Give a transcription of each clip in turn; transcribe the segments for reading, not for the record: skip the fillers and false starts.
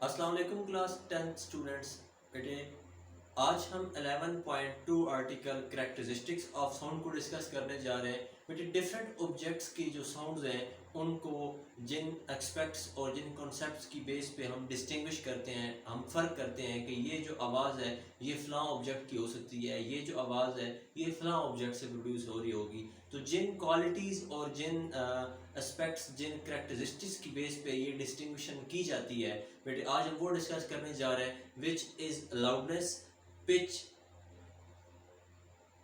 अस्सलाम वालेकुम class 10 students. बेटे आज हम 11.2 आर्टिकल कैरेक्टरिस्टिक्स ऑफ साउंड को डिस्कस करने जा रहे हैं। बेटे डिफरेंट ऑब्जेक्ट्स की जो साउंड्स हैं उनको जिन एक्सपेक्ट्स और जिन कॉन्सेप्ट्स की बेस पे हम डिस्टिंग्विश करते हैं, हम फ़र्क करते हैं कि ये जो आवाज़ है ये फ़लाँ ऑब्जेक्ट की हो सकती है, ये जो आवाज़ है ये फ़लाँ ऑब्जेक्ट से प्रोड्यूस हो रही होगी। तो जिन क्वालिटीज़ और जिन एस्पेक्ट्स, जिन करेक्टरिस्टिक्स की बेस पे ये डिस्टिंग्विशन की जाती है, बेटे आज हम वो डिस्कस करने जा रहे हैं। Which is loudness, pitch,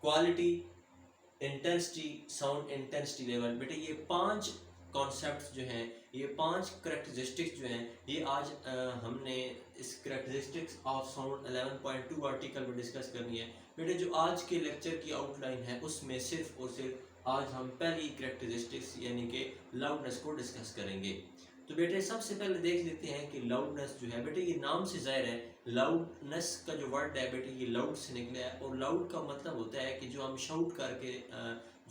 quality, intensity, sound intensity level. बेटे ये पांच कॉन्सेप्ट्स जो हैं, ये पांच करेक्टरिस्टिक्स जो हैं, ये आज हमने इस करेक्टरिस्टिक्स ऑफ साउंड 11.2 आर्टिकल में डिस्कस करनी है। बेटे जो आज के लेक्चर की आउटलाइन है उसमें सिर्फ और सिर्फ आज हम पहली करेक्टरिस्टिक्स यानी कि लाउडनेस को डिस्कस करेंगे। तो बेटे सबसे पहले देख लेते हैं कि लाउडनेस जो है, बेटे ये नाम से जाहिर है लाउडनेस का जो वर्ड है बेटे ये लाउड से निकला है, और लाउड का मतलब होता है कि जो हम शाउट करके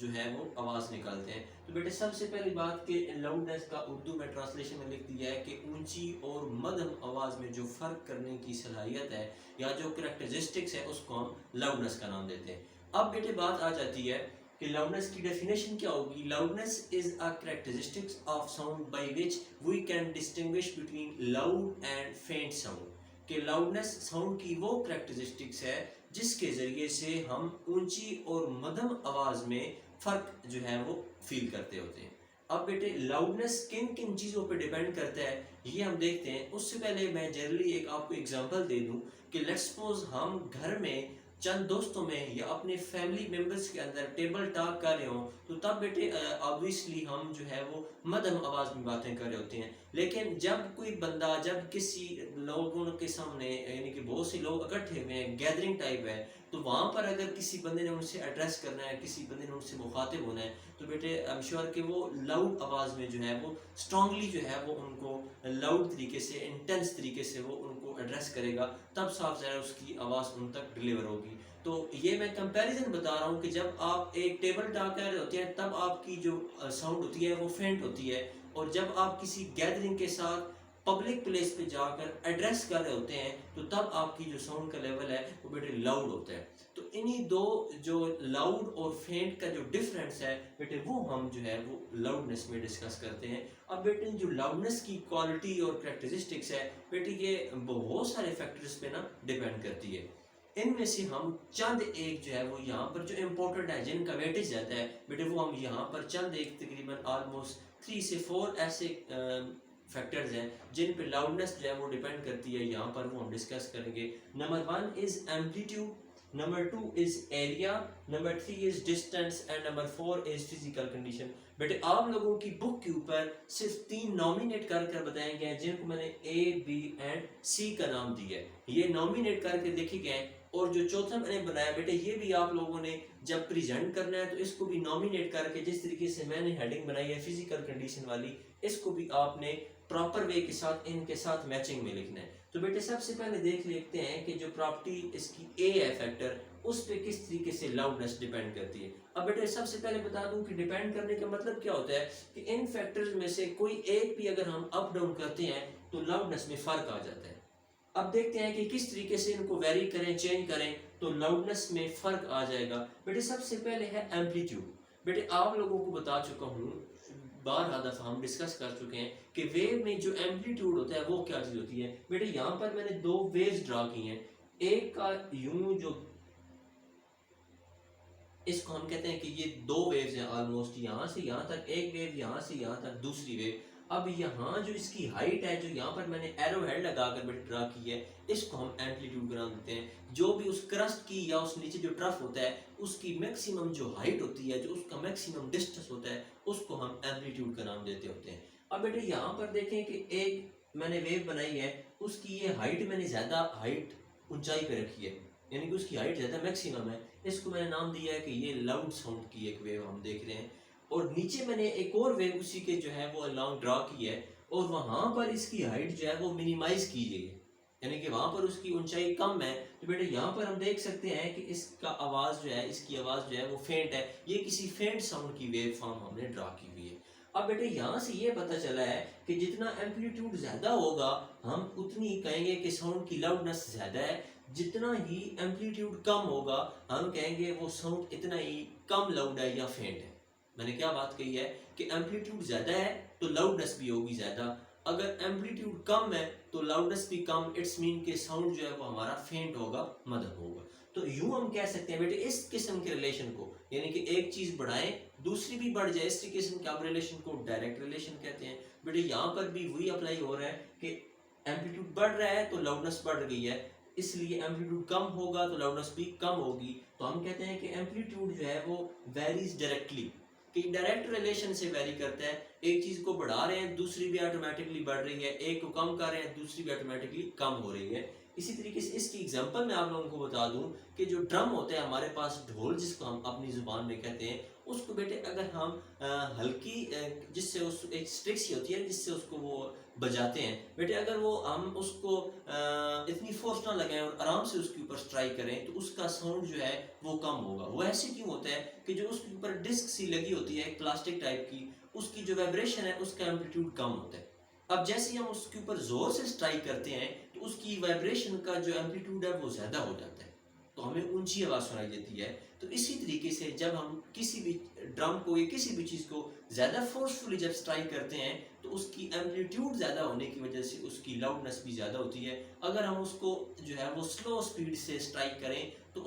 जो है वो आवाज़ निकालते हैं। तो बेटे सबसे पहली बात कि लाउडनेस का उर्दू में ट्रांसलेशन में लिख दिया है कि ऊंची और मध्यम आवाज़ में जो फ़र्क करने की सलाहियत है या जो करेक्टरिस्टिक्स है उसको हम लाउडनेस का नाम देते हैं। अब बेटे बात आ जाती है कि लाउडनेस की डेफिनेशन क्या होगी। Loudness is a characteristics of sound by which we can distinguish between loud and faint sound. कि लाउडनेस साउंड की वो कैरेक्टरिस्टिक्स है जिसके ज़रिए से हम ऊंची और मध्यम आवाज़ में फ़र्क जो है वो फील करते होते हैं। अब बेटे लाउडनेस किन किन चीज़ों पे डिपेंड करता है ये हम देखते हैं। उससे पहले मैं जनरली एक आपको एग्जांपल दे दूं कि लेट्स सपोज हम घर में चंद दोस्तों में या अपने फैमिली मेम्बर्स के अंदर टेबल टॉक कर रहे हो, तो तब बेटे ऑब्वियसली हम जो है वो मध्यम आवाज़ में बातें कर रहे होते हैं। लेकिन जब कोई बंदा, जब किसी लोगों के सामने यानी कि बहुत से लोग इकट्ठे हुए हैं, गैदरिंग टाइप है, तो वहाँ पर अगर किसी बंदे ने उनसे एड्रेस करना है, किसी बंदे ने उनसे मुखातिब होना है, तो बेटे आई एम श्योर कि वो लाउड आवाज़ में जो है वो स्ट्रांगली जो है वो उनको लाउड तरीके से, इंटेंस तरीके से वो उनको एड्रेस करेगा, तब साफ ज़रा उसकी आवाज़ उन तक डिलीवर होगी। तो ये मैं कंपैरिजन बता रहा हूँ कि जब आप एक टेबल टॉक कर रहे होते हैं तब आपकी जो साउंड होती है वो फेंट होती है, और जब आप किसी गैदरिंग के साथ पब्लिक प्लेस पे जाकर एड्रेस कर रहे होते हैं तो तब आपकी जो साउंड का लेवल है वो बेटे लाउड होता है। तो इन्हीं दो जो लाउड और फेंट का जो डिफरेंस है बेटे वो हम जो है वो लाउडनेस में डिस्कस करते हैं। अब बेटे जो लाउडनेस की क्वालिटी और कैरेक्टरिस्टिक्स है बेटे ये बहुत सारे फैक्टर्स पे ना डिपेंड करती है। इनमें से हम चंद एक जो है वो यहाँ पर जो इम्पोर्टेंट है, जिनका वेटेज जाता है बेटे, वो हम यहाँ पर चंद एक तकरीबन ऑलमोस्ट 3 से 4 ऐसे फैक्टर्स हैं जिन पे लाउडनेस जो है वो डिपेंड करती है, यहाँ पर वो हम डिस्कस करेंगे। Number 1 is amplitude, number 2 is area, number 3 is distance and number 4 is physical condition. बेटे आप लोगों की बुक के ऊपर सिर्फ 3 नॉमिनेट कर कर बताए गए हैं जिनको मैंने ए, बी एंड सी का नाम दिया है, ये नॉमिनेट करके देखे गए हैं। और जो चौथा मैंने बनाया बेटे ये भी आप लोगों ने जब प्रेजेंट करना है तो इसको भी नॉमिनेट करके, जिस तरीके से मैंने हेडिंग बनाई है फिजिकल कंडीशन वाली, इसको भी आपने प्रॉपर वे के साथ इनके साथ मैचिंग में लिखना है। तो बेटे सबसे पहले देख लेते हैं कि जो प्रॉपर्टी इसकी ए है फैक्टर, उस पर किस तरीके से लाउडनेस डिपेंड करती है। अब बेटे सबसे पहले बता दूं कि डिपेंड करने का मतलब क्या होता है कि इन फैक्टर्स में से कोई एक भी अगर हम अप डाउन करते हैं तो लाउडनेस में फर्क आ जाता है। अब देखते हैं कि किस तरीके से इनको वेरी करें, चेंज करें तो लाउडनेस में फर्क आ जाएगा। बेटे सबसे पहले है एम्पलीट्यूड। बेटे आप लोगों को बता चुका हूँ, बार दफ़ा हम डिस्कस कर चुके हैं कि वेव में जो एम्पलीट्यूड होता है वो क्या चीज़ होती है। बेटे यहाँ पर मैंने दो वेव्स ड्रा की हैं, एक का यूं जो इसको हम कहते हैं कि ये दो वेव्स हैं ऑलमोस्ट, यहाँ से यहाँ तक एक वेव, यहाँ से यहाँ तक दूसरी वेव। अब यहाँ जो इसकी हाइट है, जो यहाँ पर मैंने एरो हेड लगाकर ड्रा की है, इसको हम एम्पलीट्यूड का नाम देते हैं। जो भी उस क्रस्ट की या उस नीचे जो ट्रफ होता है उसकी मैक्सिमम जो हाइट होती है, जो उसका मैक्सिमम डिस्टेंस होता है, उसको हम एम्पलीट्यूड का नाम देते होते हैं। अब बेटे यहाँ पर देखें कि एक मैंने वेव बनाई है, उसकी ये हाइट मैंने ज़्यादा हाइट ऊंचाई पे रखी है, यानी कि उसकी हाइट ज़्यादा मैक्सिमम है, इसको मैंने नाम दिया है कि ये लाउड साउंड की एक वेव हम देख रहे हैं। और नीचे मैंने एक और वेव उसी के जो है वो अलॉन्ग ड्रा की है, और वहाँ पर इसकी हाइट जो है वो मिनिमाइज की गई है, यानी कि वहाँ पर उसकी ऊंचाई कम है। तो बेटे यहाँ पर हम देख सकते हैं कि इसका आवाज़ जो है, इसकी आवाज़ जो है वो फेंट है, ये किसी फेंट साउंड की वेव फॉर्म हमने ड्रा की हुई है। अब बेटे यहाँ से ये पता चला है कि जितना एम्पलीट्यूड ज़्यादा होगा हम उतनी कहेंगे कि साउंड की लाउडनेस ज़्यादा है, जितना ही एम्पलीट्यूड कम होगा हम कहेंगे वो साउंड इतना ही कम लाउड है या फेंट है। मैंने क्या बात कही है कि एम्पलीट्यूड ज़्यादा है तो लाउडनेस भी होगी ज़्यादा, अगर एम्पलीट्यूड कम है तो लाउडनेस भी कम, इट्स मीन के साउंड जो है वो हमारा फेंट होगा, मध्यम होगा। तो यूं हम कह सकते हैं बेटे इस किस्म के रिलेशन को, यानी कि एक चीज बढ़ाएं दूसरी भी बढ़ जाए, इस किस्म के आप रिलेशन को डायरेक्ट रिलेशन कहते हैं। बेटे यहाँ पर भी वही अप्लाई हो रहा है कि एम्पलीट्यूड बढ़ रहा है तो लाउडनेस बढ़ गई है, इसलिए एम्पलीट्यूड कम होगा तो लाउडनेस भी कम होगी। तो हम कहते हैं कि एम्पलीट्यूड जो है वो वेरीज डायरेक्टली, कि डायरेक्ट रिलेशन से वेरी करता है। एक चीज को बढ़ा रहे हैं दूसरी भी ऑटोमेटिकली बढ़ रही है, एक को कम कर रहे हैं दूसरी भी ऑटोमेटिकली कम हो रही है। इसी तरीके से इसकी एग्जांपल मैं आप लोगों को बता दूं कि जो ड्रम होता है हमारे पास, ढोल जिसको हम अपनी जुबान में कहते हैं, उसको बेटे अगर हम हल्की जिससे उस एक स्ट्रिक सी होती है जिससे उसको वो बजाते हैं, बेटे अगर वो हम उसको इतनी फोर्स ना लगाएं और आराम से उसके ऊपर स्ट्राइक करें तो उसका साउंड जो है वो कम होगा। वो ऐसे क्यों होता है कि जो उसके ऊपर डिस्क सी लगी होती है एक प्लास्टिक टाइप की, उसकी जो वाइब्रेशन है उसका एम्पलीट्यूड कम होता है। अब जैसे ही हम उसके ऊपर जोर से स्ट्राइक करते हैं तो उसकी वाइब्रेशन का जो एम्पलीट्यूड है वो ज़्यादा हो जाता है, तो हमें ऊंची आवाज़ सुनाई देती है। तो इसी तरीके से जब हम किसी भी ड्रम को या किसी भी चीज़ को ज़्यादा फोर्सफुली जब स्ट्राइक करते हैं तो उसकी एम्पलीट्यूड ज़्यादा होने की वजह से उसकी लाउडनेस भी ज़्यादा होती है। अगर हम उसको जो है वो स्लो स्पीड से स्ट्राइक करें तो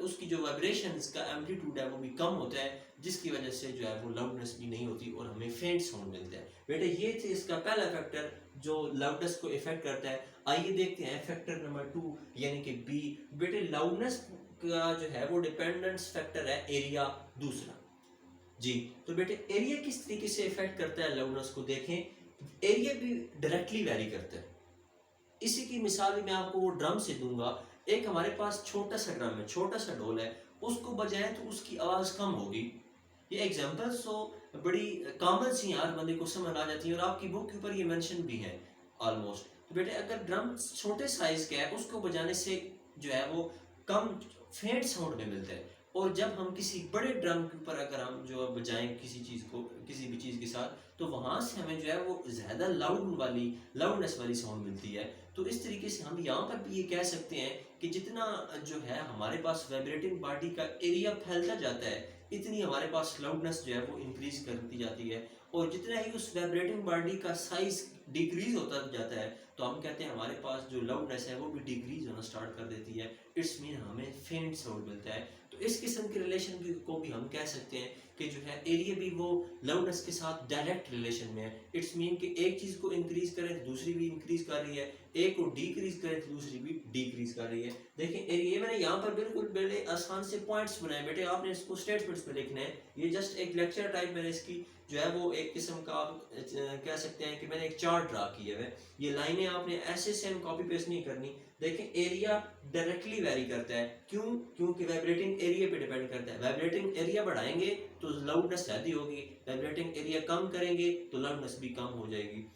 उसकी जो वाइब्रेशन का एम्पलीट्यूड है वो भी कम होता है, जिसकी वजह से जो है वो लाउडनेस भी नहीं होती और हमें फेंट साउंड मिलता है। बेटे ये थे इसका पहला फैक्टर जो लाउडनेस को इफेक्ट करता है। आइए देखते हैं फैक्टर नंबर 2 यानी कि बी। बेटे लाउडनेस का जो है वो डिपेंडेंस फैक्टर है एरिया दूसरा जी। तो बेटे एरिया किस तरीके से इफेक्ट करता है लाउडनेस को देखें। एरिया भी डायरेक्टली वेरी करता है। इसी की मिसाल भी मैं आपको वो ड्रम से दूंगा। एक हमारे पास छोटा सा ड्रम है, छोटा सा ढोल है, उसको बजाएं तो उसकी आवाज़ कम होगी। ये एग्जांपल्स तो बड़ी कॉमन सी हर बंदे को समझ आ जाती है और आपकी बुक के ऊपर ये मेंशन भी है ऑलमोस्ट। तो बेटे अगर ड्रम छोटे साइज का है उसको बजाने से जो है वो कम फेंट साउंड में मिलता है, और जब हम किसी बड़े ड्रम के ऊपर अगर हम जो बजाएं किसी चीज़ को किसी भी चीज़ के साथ तो वहाँ से हमें जो है वो ज़्यादा लाउडनेस वाली साउंड मिलती है। तो इस तरीके से हम यहाँ पर भी ये कह सकते हैं कि जितना जो है हमारे पास वाइब्रेटिंग बॉडी का एरिया फैलता जाता है इतनी हमारे पास लाउडनेस जो है वो इंक्रीज करती जाती है, और जितना ही उस वाइब्रेटिंग बॉडी का साइज डिक्रीज होता जाता है तो हम कहते हैं हमारे पास जो लाउडनेस है वो भी डिक्रीज होना स्टार्ट कर देती है। इट्स मीन हमें फेंट साउंड मिलता है। तो इस किस्म के रिलेशन को भी हम कह सकते हैं कि जो है एरिया भी वो लाउडनेस के साथ डायरेक्ट रिलेशन में है। इट्स मीन कि एक चीज़ को इंक्रीज करें तो दूसरी भी इंक्रीज कर रही है, एक को डिक्रीज करें तो दूसरी भी डिक्रीज कर रही है। देखिए एरिया मैंने यहाँ पर बिल्कुल बड़े आसान से पॉइंट्स बनाए बेटे, आपने इसको स्टेटमेंट्स में लिखना है। ये जस्ट एक लेक्चर टाइप मैंने इसकी जो है वो एक किस्म का आप कह सकते हैं कि मैंने एक चार्ट ड्रा किया है। ये लाइनें आपने ऐसे सेम कॉपी पेस्ट नहीं करनी। देखें एरिया डायरेक्टली वेरी करता है, क्यों? क्योंकि वाइब्रेटिंग एरिया पे डिपेंड करता है। वाइब्रेटिंग एरिया बढ़ाएंगे तो लाउडनेस ज़्यादा होगी, वाइब्रेटिंग एरिया कम करेंगे तो लाउडनेस भी कम हो जाएगी।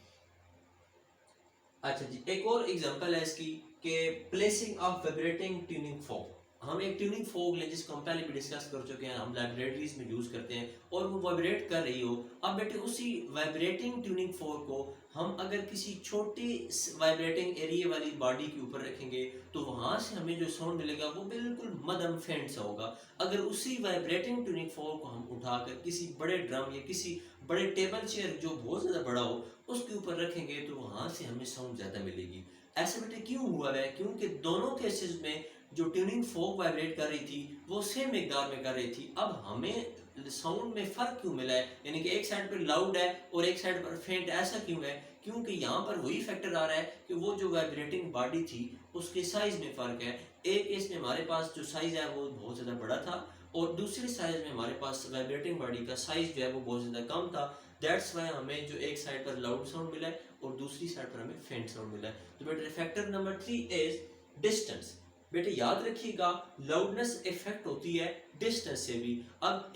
अच्छा जी, एक और एग्जांपल है इसकी कि placing of vibrating tuning fork. हम एक ट्यूनिंग फोक लें जिसको हम पहले भी डिस्कस कर चुके हैं, हम लाइब्रेरीज में यूज़ करते हैं और वो वाइब्रेट कर रही हो। अब बेटे उसी वाइब्रेटिंग ट्यूनिंग फोक को हम अगर किसी छोटी वाइब्रेटिंग एरिया वाली बॉडी के ऊपर रखेंगे तो वहाँ से हमें जो साउंड मिलेगा वो बिल्कुल मध्यम फेंट सा होगा। अगर उसी वाइब्रेटिंग ट्यूनिंग फोक को हम उठाकर किसी बड़े ड्रम या किसी बड़े टेबल चेयर जो बहुत ज़्यादा बड़ा हो उसके ऊपर रखेंगे तो वहाँ से हमें साउंड ज़्यादा मिलेगी। ऐसे बेटे क्यों हुआ है? क्योंकि दोनों केसेस में जो ट्यूनिंग फोक वाइब्रेट कर रही थी वो सेम मकदार में कर रही थी। अब हमें साउंड में फ़र्क क्यों मिला है, यानी कि एक साइड पर लाउड है और एक साइड पर फेंट, ऐसा क्यों है? क्योंकि यहाँ पर वही फैक्टर आ रहा है कि वो जो वाइब्रेटिंग बॉडी थी उसके साइज़ में फ़र्क है। एक केस में हमारे पास जो साइज़ है वो बहुत ज़्यादा बड़ा था और दूसरे साइज़ में हमारे पास वाइब्रेटिंग बॉडी का साइज़ जो है वो बहुत ज़्यादा कम था। दैट्स वाई हमें जो एक साइड पर लाउड साउंड मिला है और दूसरी साइड पर हमें फेंट साउंड मिला है। तो बेटे फैक्टर नंबर 3 इज डिस्टेंस। बेटे याद रखिएगा लाउडनेस इफेक्ट होती है डिस्टेंस से भी। अब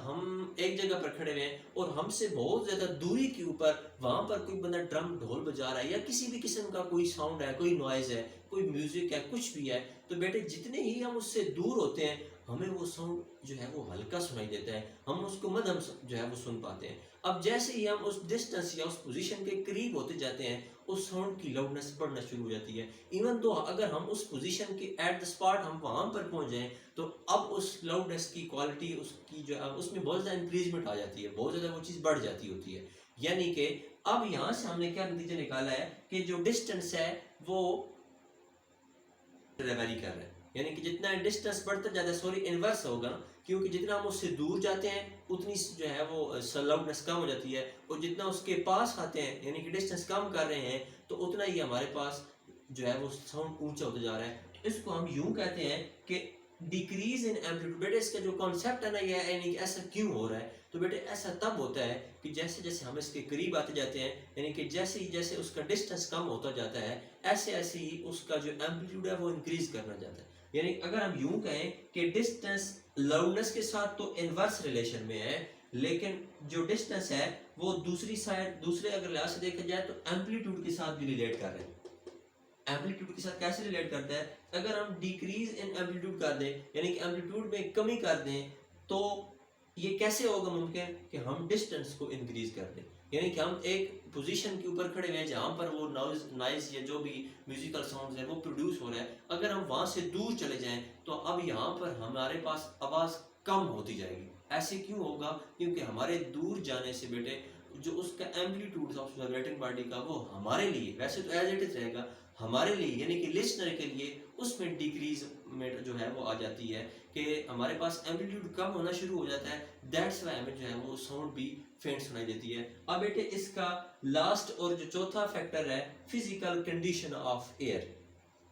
हम एक जगह पर खड़े हुए हैं और हमसे बहुत ज़्यादा दूरी के ऊपर वहाँ पर कोई बंदा ड्रम ढोल बजा रहा है या किसी भी किस्म का कोई साउंड है, कोई नॉइज़ है, कोई म्यूज़िक है, कुछ भी है, तो बेटे जितने ही हम उससे दूर होते हैं हमें वो साउंड जो है वो हल्का सुनाई देता है, हम उसको मध्यम जो है वो सुन पाते हैं। अब जैसे ही हम उस डिस्टेंस या उस पोजीशन के करीब होते जाते हैं, उस साउंड की लाउडनेस बढ़ना शुरू हो जाती है। इवन तो अगर हम उस पोजीशन के एट द स्पॉट हम वहाँ पर पहुँच जाएं, तो अब उस लाउडनेस की क्वालिटी उसकी जो है उसमें बहुत ज़्यादा इंक्रीजमेंट आ जाती है, बहुत ज़्यादा वो चीज़ बढ़ जाती होती है। यानी कि अब यहाँ से हमने क्या नतीजा निकाला है कि जो डिस्टेंस है वो वेरी कर रहे हैं, यानी कि जितना डिस्टेंस बढ़ता जाता है, सॉरी इनवर्स होगा, क्योंकि जितना हम उससे दूर जाते हैं उतनी जो है वो लाउडनेस कम हो जाती है, और जितना उसके पास आते हैं यानी कि डिस्टेंस कम कर रहे हैं तो उतना ही हमारे पास जो है वो साउंड ऊंचा होता जा रहा है। इसको हम यूं कहते हैं कि डिक्रीज इन एम्पलीट्यूड। बेटे इसका जो कॉन्सेप्ट है ना, ये यानी कि ऐसा क्यों हो रहा है, तो बेटे ऐसा तब होता है कि जैसे जैसे हम इसके करीब आते जाते हैं, यानी कि जैसे ही जैसे उसका डिस्टेंस कम होता जाता है, ऐसे ऐसे ही उसका जो एम्पलीट्यूड है वो इंक्रीज करना जाता है। यानी अगर हम यूं कहें कि डिस्टेंस लाउडनेस के साथ तो इनवर्स रिलेशन में है, लेकिन जो डिस्टेंस है वो दूसरी साइड दूसरे अगर लिहाज से देखा जाए तो एम्पलीट्यूड के साथ भी रिलेट कर रहे हैं। एम्पलीट्यूड के साथ कैसे रिलेट करता है, अगर हम डिक्रीज इन एम्पलीट्यूड कर दें यानी कि एम्पलीट्यूड में कमी कर दें, तो ये कैसे होगा मुमकिन कि हम डिस्टेंस को इंक्रीज कर दें, यानी कि हम एक पोजीशन के ऊपर खड़े हुए हैं जहाँ पर वो नॉइज या जो भी म्यूजिकल साउंड है वो प्रोड्यूस हो रहा है, अगर हम वहाँ से दूर चले जाएं तो अब यहाँ पर हमारे पास आवाज़ कम होती जाएगी। ऐसे क्यों होगा, क्योंकि हमारे दूर जाने से बेटे जो उसका एम्पलीट्यूड था उस वाइब्रेटिंग बॉडी का वो हमारे लिए वैसे तो एज इट इज रहेगा, हमारे लिए यानी कि लिसनर के लिए उसमें डिक्रीज में जो है वो आ जाती है कि हमारे पास एम्पलीट्यूड कम होना शुरू हो जाता है। दैट्स वाई हमें जो है वो साउंड भी फेंट सुनाई देती है। अब बेटे इसका लास्ट और जो चौथा फैक्टर है फिजिकल कंडीशन ऑफ एयर।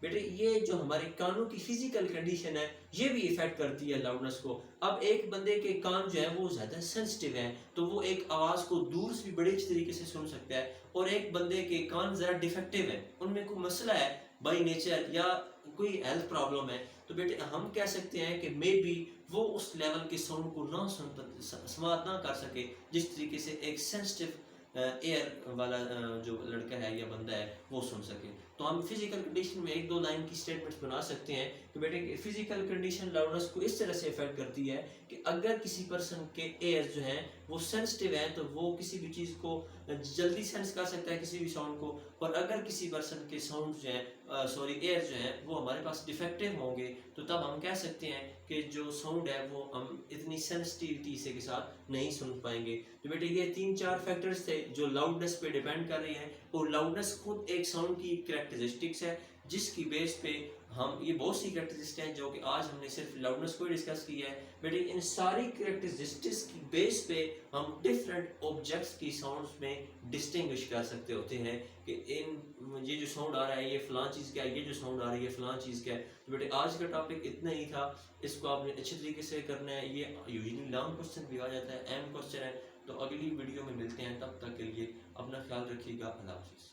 बेटे ये जो हमारे कानों की फिजिकल कंडीशन है ये भी इफेक्ट करती है लाउडनेस को। अब एक बंदे के कान जो है वो ज़्यादा सेंसिटिव है तो वो एक आवाज़ को दूर से भी बड़े अच्छी तरीके से सुन सकता है, और एक बंदे के कान ज़रा डिफेक्टिव है, उनमें कोई मसला है बाई नेचर या कोई हेल्थ प्रॉब्लम है, तो बेटे हम कह सकते हैं कि मे बी वो उस लेवल के साउंड को ना समाप्त ना कर सके जिस तरीके से एक सेंसिटिव एयर वाला जो लड़का है या बंदा है वो सुन सके। तो हम फिजिकल कंडीशन में एक दो लाइन की स्टेटमेंट्स बना सकते हैं कि बेटे फिजिकल कंडीशन लाउडनेस को इस तरह से इफेक्ट करती है कि अगर किसी पर्सन के एयर जो हैं वो सेंसिटिव हैं तो वो किसी भी चीज़ को जल्दी सेंस कर सकता है, किसी भी साउंड को, और अगर किसी पर्सन के साउंड जो हैं सॉरी एयर जो हैं वो हमारे पास डिफेक्टिव होंगे तो तब हम कह सकते हैं कि जो साउंड है वो हम इतनी सेंसिटिविटी से के साथ नहीं सुन पाएंगे। तो बेटे ये 3-4 फैक्टर्स थे जो लाउडनेस पे डिपेंड कर रहे हैं, और लाउडनेस खुद एक साउंड की कैरेक्टरिस्टिक्स है जिसकी बेस पे हम ये बहुत सी कैरेक्टरिस्टिक्स हैं जो कि आज हमने सिर्फ लाउडनेस को ही डिस्कस किया है, बट इन सारी कैरेक्टरिस्टिक्स की बेस पे हम डिफरेंट ऑब्जेक्ट्स की साउंड्स में डिस्टिंग्विश कर सकते होते हैं कि इन ये जो साउंड आ रहा है ये फलां चीज़ क्या है, ये जो साउंड आ रही है फलां चीज़ क्या है। तो बेटे आज का टॉपिक इतना ही था, इसको आपने अच्छे तरीके से करना है। ये यूजुअली लॉन्ग क्वेश्चन भी आ जाता है, अहम क्वेश्चन है। तो अगली वीडियो में मिलते हैं, तब तक के लिए अपना ख्याल रखिएगा। अल्लाह हाफिज़।